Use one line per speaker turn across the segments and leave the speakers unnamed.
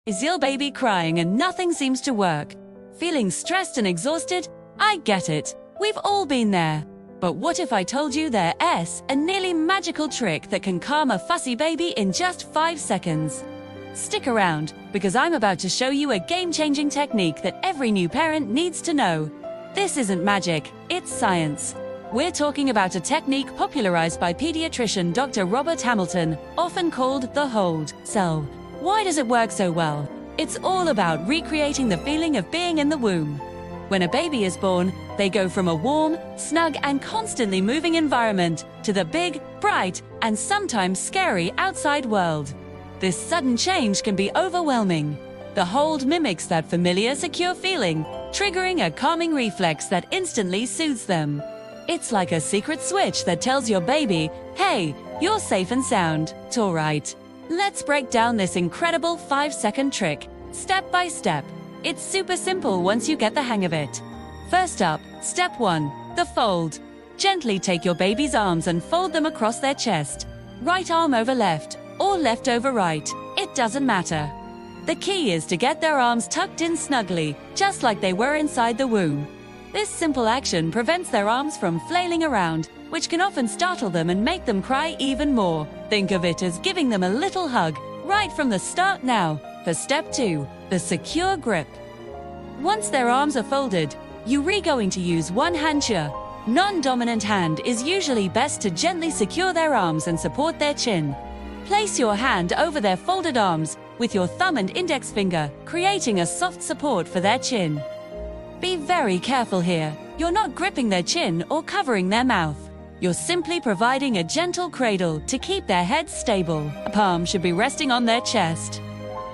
Is your baby crying and nothing seems to work? Feeling stressed and exhausted? I get it. We've all been there. But what if I told you there's a nearly magical trick that can calm a fussy baby in just 5 seconds? Stick around, because I'm about to show you a game-changing technique that every new parent needs to know. This isn't magic, it's science. We're talking about a technique popularized by pediatrician Dr. Robert Hamilton, often called the hold. So, why does it work so well? It's all about recreating the feeling of being in the womb. When a baby is born, they go from a warm, snug, and constantly moving environment to the big, bright, and sometimes scary outside world. This sudden change can be overwhelming. The hold mimics that familiar, secure feeling, triggering a calming reflex that instantly soothes them. It's like a secret switch that tells your baby, hey, you're safe and sound, it's all right. Let's break down this incredible 5-second trick, step by step. It's super simple once you get the hang of it. First up, step 1, the fold. Gently take your baby's arms and fold them across their chest. Right arm over left, or left over right, it doesn't matter. The key is to get their arms tucked in snugly, just like they were inside the womb. This simple action prevents their arms from flailing around, which can often startle them and make them cry even more. Think of it as giving them a little hug, right from the start. Now, for step 2, the secure grip. Once their arms are folded, you're going to use one hand. Non-dominant hand is usually best to gently secure their arms and support their chin. Place your hand over their folded arms, with your thumb and index finger, creating a soft support for their chin. Be very careful here. You're not gripping their chin or covering their mouth. You're simply providing a gentle cradle to keep their heads stable. A palm should be resting on their chest.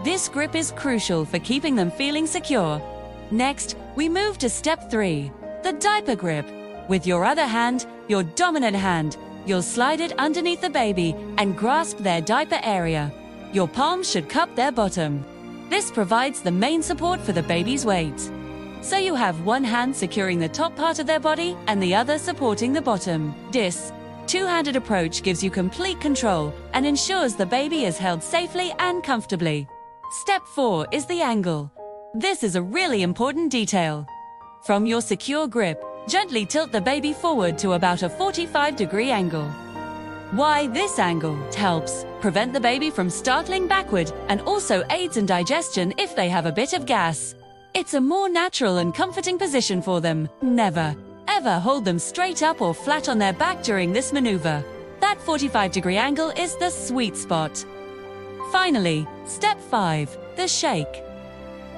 This grip is crucial for keeping them feeling secure. Next, we move to step 3, the diaper grip. With your other hand, your dominant hand, you'll slide it underneath the baby and grasp their diaper area. Your palms should cup their bottom. This provides the main support for the baby's weight. So you have one hand securing the top part of their body and the other supporting the bottom. This two-handed approach gives you complete control and ensures the baby is held safely and comfortably. Step 4 is the angle. This is a really important detail. From your secure grip, gently tilt the baby forward to about a 45-degree angle. Why this angle? It helps prevent the baby from startling backward and also aids in digestion if they have a bit of gas. It's a more natural and comforting position for them. Never, ever hold them straight up or flat on their back during this maneuver. That 45-degree angle is the sweet spot. Finally, step 5, the shake.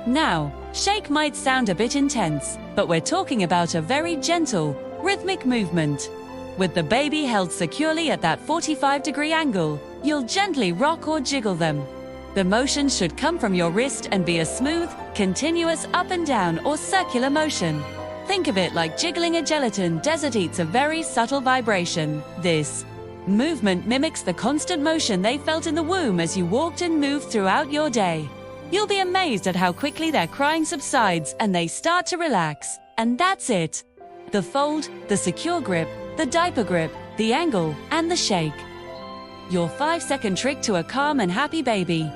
Now, shake might sound a bit intense, but we're talking about a very gentle, rhythmic movement. With the baby held securely at that 45-degree angle, you'll gently rock or jiggle them. The motion should come from your wrist and be a smooth, continuous up and down or circular motion. Think of it like jiggling a gelatin desert eats a very subtle vibration. This movement mimics the constant motion they felt in the womb as you walked and moved throughout your day. You'll be amazed at how quickly their crying subsides and they start to relax. And that's it. The fold, the secure grip, the diaper grip, the angle, and the shake. Your 5-second trick to a calm and happy baby.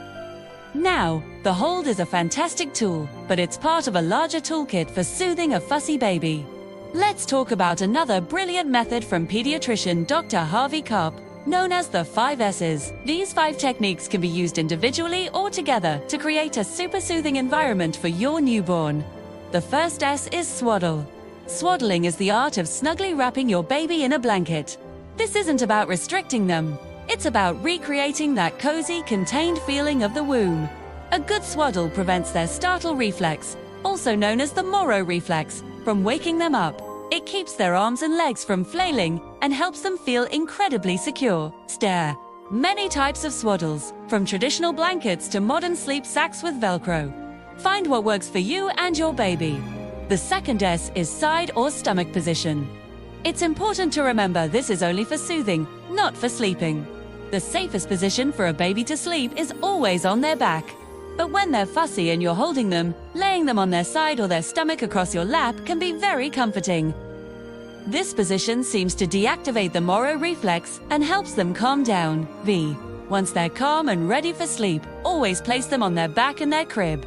Now, the hold is a fantastic tool, but it's part of a larger toolkit for soothing a fussy baby. Let's talk about another brilliant method from pediatrician Dr. Harvey Kopp, known as the 5 S's. These 5 techniques can be used individually or together to create a super soothing environment for your newborn. The first S is swaddle. Swaddling is the art of snugly wrapping your baby in a blanket. This isn't about restricting them. It's about recreating that cozy, contained feeling of the womb. A good swaddle prevents their startle reflex, also known as the Moro reflex, from waking them up. It keeps their arms and legs from flailing and helps them feel incredibly secure. Stare. Many types of swaddles, from traditional blankets to modern sleep sacks with Velcro. Find what works for you and your baby. The second S is side or stomach position. It's important to remember this is only for soothing, not for sleeping. The safest position for a baby to sleep is always on their back. But when they're fussy and you're holding them, laying them on their side or their stomach across your lap can be very comforting. This position seems to deactivate the Moro reflex and helps them calm down. V. Once they're calm and ready for sleep, always place them on their back in their crib.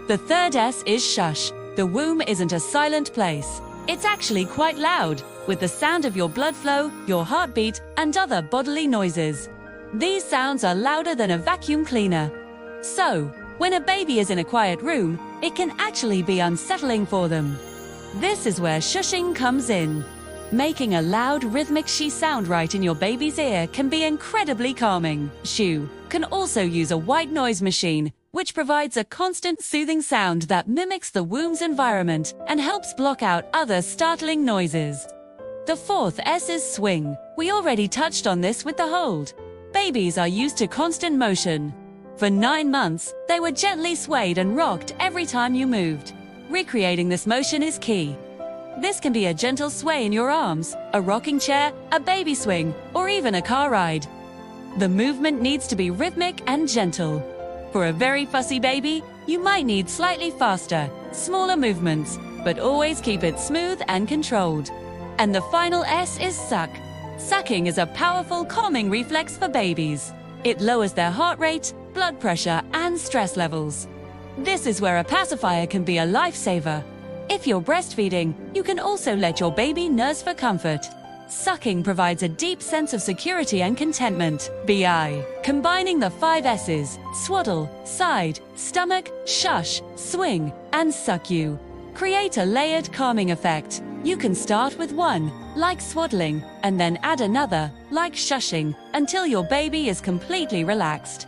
The third S is shush. The womb isn't a silent place. It's actually quite loud, with the sound of your blood flow, your heartbeat, and other bodily noises. These sounds are louder than a vacuum cleaner. So, when a baby is in a quiet room, it can actually be unsettling for them. This is where shushing comes in. Making a loud, rhythmic shh sound right in your baby's ear can be incredibly calming. Shoo can also use a white noise machine, which provides a constant soothing sound that mimics the womb's environment and helps block out other startling noises. The fourth S is swing. We already touched on this with the hold. Babies are used to constant motion. For 9 months, they were gently swayed and rocked every time you moved. Recreating this motion is key. This can be a gentle sway in your arms, a rocking chair, a baby swing, or even a car ride. The movement needs to be rhythmic and gentle. For a very fussy baby, you might need slightly faster, smaller movements, but always keep it smooth and controlled. And the final S is suck. Sucking is a powerful calming reflex for babies. It lowers their heart rate, blood pressure, and stress levels. This is where a pacifier can be a lifesaver. If you're breastfeeding, you can also let your baby nurse for comfort. Sucking provides a deep sense of security and contentment. BI. Combining the 5 S's, swaddle, side, stomach, shush, swing, and suck you. Create a layered calming effect. You can start with one, like swaddling, and then add another, like shushing, until your baby is completely relaxed.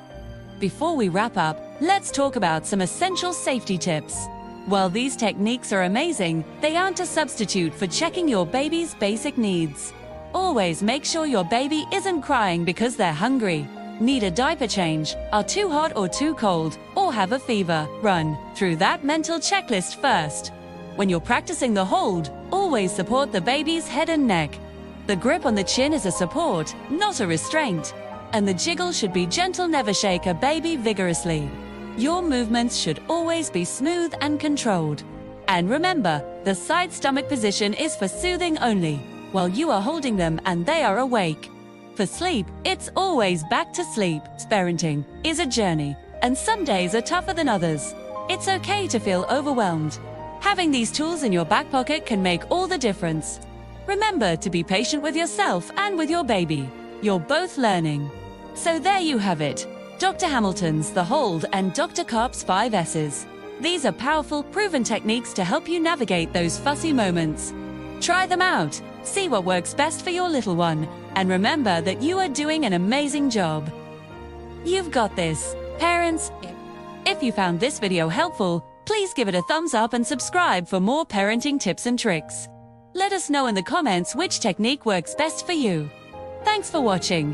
Before we wrap up, let's talk about some essential safety tips. While these techniques are amazing, they aren't a substitute for checking your baby's basic needs. Always make sure your baby isn't crying because they're hungry, need a diaper change, are too hot or too cold, or have a fever. Run through that mental checklist first. When you're practicing the hold, always support the baby's head and neck. The grip on the chin is a support, not a restraint. And the jiggle should be gentle, never shake a baby vigorously. Your movements should always be smooth and controlled. And remember, the side stomach position is for soothing only, while you are holding them and they are awake. For sleep, it's always back to sleep. Parenting is a journey, and some days are tougher than others. It's okay to feel overwhelmed. Having these tools in your back pocket can make all the difference. Remember to be patient with yourself and with your baby. You're both learning. So there you have it. Dr. Hamilton's The Hold and Dr. Karp's 5 S's. These are powerful, proven techniques to help you navigate those fussy moments. Try them out, see what works best for your little one, and remember that you are doing an amazing job. You've got this, parents. If you found this video helpful, please give it a thumbs up and subscribe for more parenting tips and tricks. Let us know in the comments which technique works best for you. Thanks for watching.